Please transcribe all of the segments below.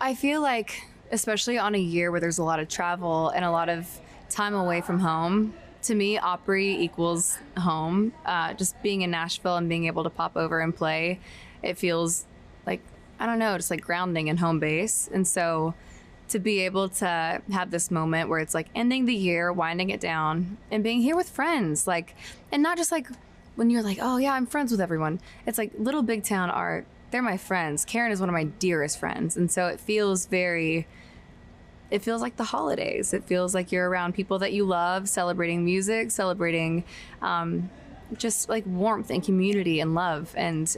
I feel like, especially on a year where there's a lot of travel and a lot of time away from home, to me, Opry equals home. Just being in Nashville and being able to pop over and play, it feels like, I don't know, just like grounding and home base. And so to be able to have this moment where it's like ending the year, winding it down, and being here with friends, like, and not just like when you're like, oh yeah, I'm friends with everyone. It's like little big town art. They're my friends. Karen is one of my dearest friends. And so it feels like the holidays. It feels like you're around people that you love, celebrating music, celebrating just like warmth and community and love. And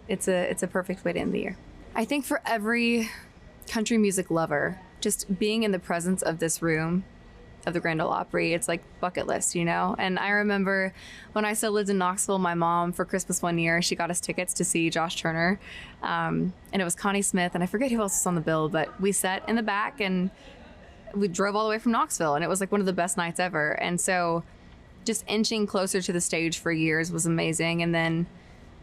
it's a perfect way to end the year. I think for every country music lover, just being in the presence of this room, of the Grand Ole Opry, it's like bucket list, you know? And I remember when I still lived in Knoxville, my mom for Christmas one year, she got us tickets to see Josh Turner. And it was Connie Smith, and I forget who else was on the bill, but we sat in the back and we drove all the way from Knoxville, and it was like one of the best nights ever. And so just inching closer to the stage for years was amazing. And then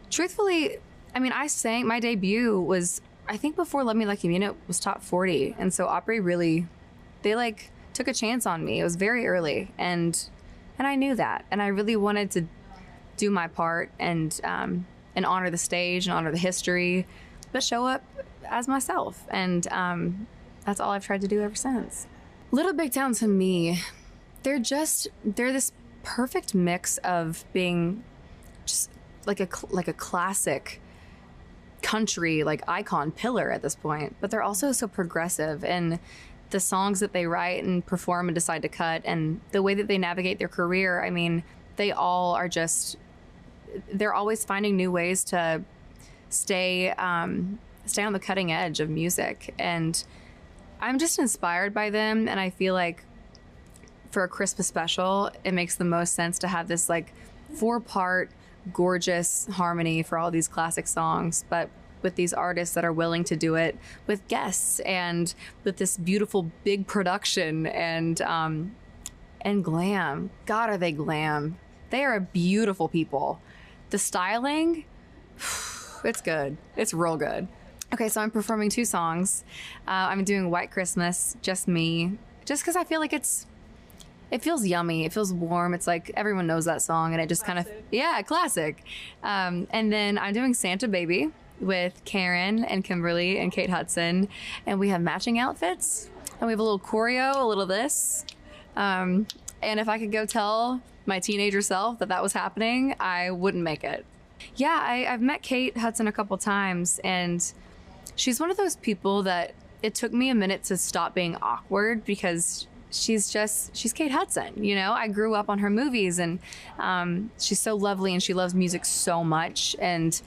truthfully, I mean, I sang, my debut was, I think before Love Me Like You Mean It was top 40. And so Opry really, they like took a chance on me. It was very early, and I knew that. And I really wanted to do my part and honor the stage and honor the history, but show up as myself. And that's all I've tried to do ever since. Little Big Town to me, they're this perfect mix of being just like a classic country like icon pillar at this point, but they're also so progressive, and the songs that they write and perform and decide to cut, and the way that they navigate their career, I mean, they all are just, they're always finding new ways to stay on the cutting edge of music. And I'm just inspired by them, and I feel like for a Christmas special, it makes the most sense to have this like 4-part gorgeous harmony for all these classic songs, but with these artists that are willing to do it with guests and with this beautiful big production and glam. God, are they glam? They are beautiful people. The styling, it's good. It's real good. Okay, so I'm performing 2 songs. I'm doing White Christmas, just me, just because I feel like it feels yummy. It feels warm. It's like everyone knows that song, and it just kind of, yeah, classic. And then I'm doing Santa Baby with Karen and Kimberly and Kate Hudson, and we have matching outfits, and we have a little choreo, a little this. And if I could go tell my teenager self that was happening, I wouldn't make it. Yeah, I've met Kate Hudson a couple times, and she's one of those people that it took me a minute to stop being awkward, because she's Kate Hudson, you know? I grew up on her movies, and she's so lovely, and she loves music so much. And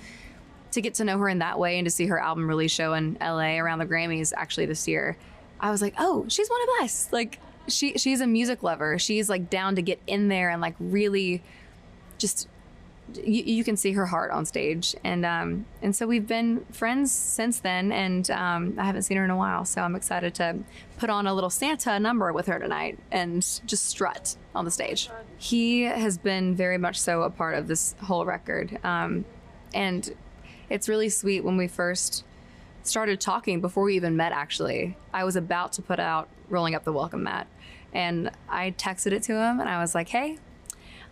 to get to know her in that way, and to see her album release show in LA around the Grammys actually this year, I was like, oh, she's one of us. Like, she's a music lover. She's like down to get in there and like really just, you can see her heart on stage. And so we've been friends since then, and I haven't seen her in a while. So I'm excited to put on a little Santa number with her tonight and just strut on the stage. He has been very much so a part of this whole record. And it's really sweet. When we first started talking, before we even met, actually, I was about to put out Rolling Up the Welcome Mat, and I texted it to him, and I was like, hey,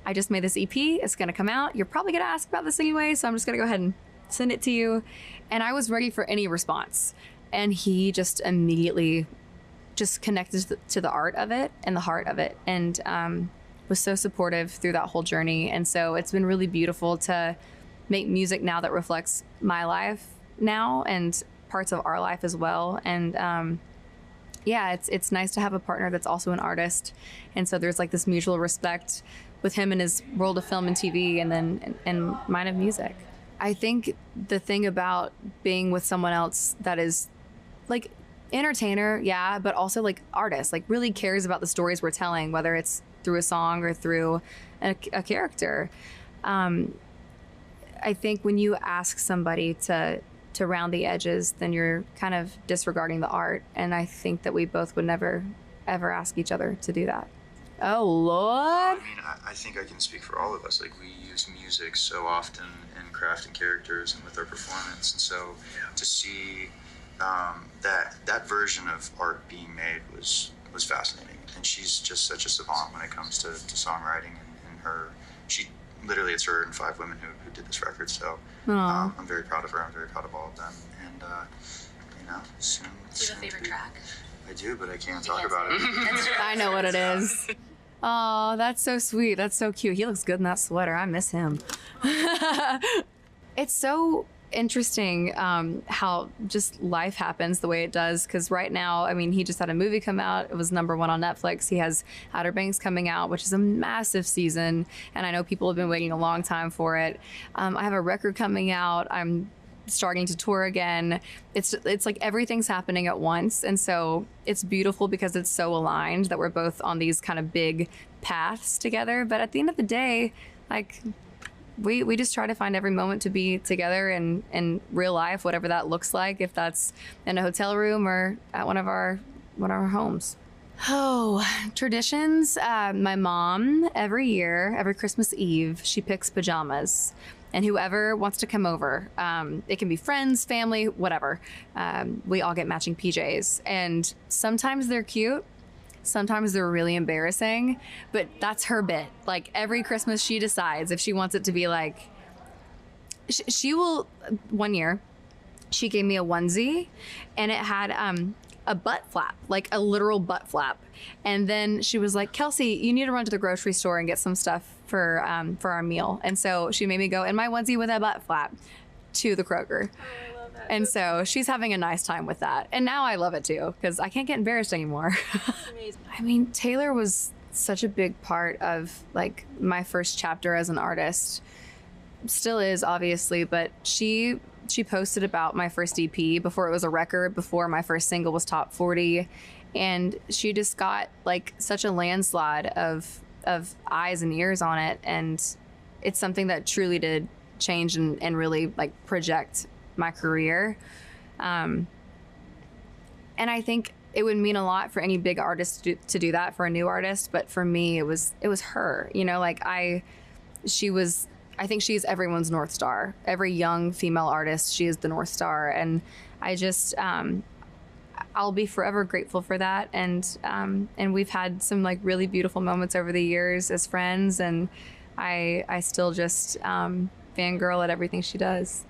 I just made this EP. It's going to come out. You're probably going to ask about this anyway, so I'm just going to go ahead and send it to you. And I was ready for any response. And he just immediately just connected to the art of it and the heart of it, and was so supportive through that whole journey. And so it's been really beautiful to make music now that reflects my life now and parts of our life as well. And yeah, it's nice to have a partner that's also an artist. And so there's like this mutual respect with him and his world of film and TV, and then and mine of music. I think the thing about being with someone else that is like entertainer, yeah, but also like artist, like really cares about the stories we're telling, whether it's through a song or through a character. I think when you ask somebody to round the edges, then you're kind of disregarding the art. And I think that we both would never, ever ask each other to do that. Oh, Lord. I mean, I think I can speak for all of us. Like, we use music so often in crafting characters and with our performance. And so to see that version of art being made was fascinating. And she's just such a savant when it comes to songwriting, and her, she literally, it's her and 5 women who did this record. So I'm very proud of her. I'm very proud of all of them. And soon. Do you have a favorite track? I do, but I can't talk about it. I know what it is. Oh, that's so sweet. That's so cute. He looks good in that sweater. I miss him. It's so interesting how just life happens the way it does, because right now, I mean, he just had a movie come out. It was #1 on Netflix. He has Outer Banks coming out, which is a massive season, and I know people have been waiting a long time for it. I have a record coming out. I'm starting to tour again. It's like everything's happening at once, and so it's beautiful because it's so aligned that we're both on these kind of big paths together. But at the end of the day, like, we just try to find every moment to be together in real life, whatever that looks like, if that's in a hotel room or at one of our homes. Oh, traditions. My mom, every year, every Christmas Eve, she picks pajamas. And whoever wants to come over, it can be friends, family, whatever. We all get matching PJs. And sometimes they're cute. Sometimes they're really embarrassing. But that's her bit. Like, every Christmas she decides if she wants it to be like... She will... One year, she gave me a onesie. And it had a butt flap. Like, a literal butt flap. And then she was like, Kelsey, you need to run to the grocery store and get some stuff for our meal. And so she made me go in my onesie with a butt flap to the Kroger. Oh, I love that. And so she's having a nice time with that. And now I love it too, because I can't get embarrassed anymore. That's amazing. I mean, Taylor was such a big part of like my first chapter as an artist. Still is, obviously, but she posted about my first EP before it was a record, before my first single was top 40. And she just got like such a landslide of eyes and ears on it, and it's something that truly did change and really like project my career. And I think it would mean a lot for any big artist to do that for a new artist, but for me it was her, you know, like I think she's everyone's North Star. Every young female artist, she is the North Star, and I just I'll be forever grateful for that. And we've had some like really beautiful moments over the years as friends, and I still just fangirl at everything she does.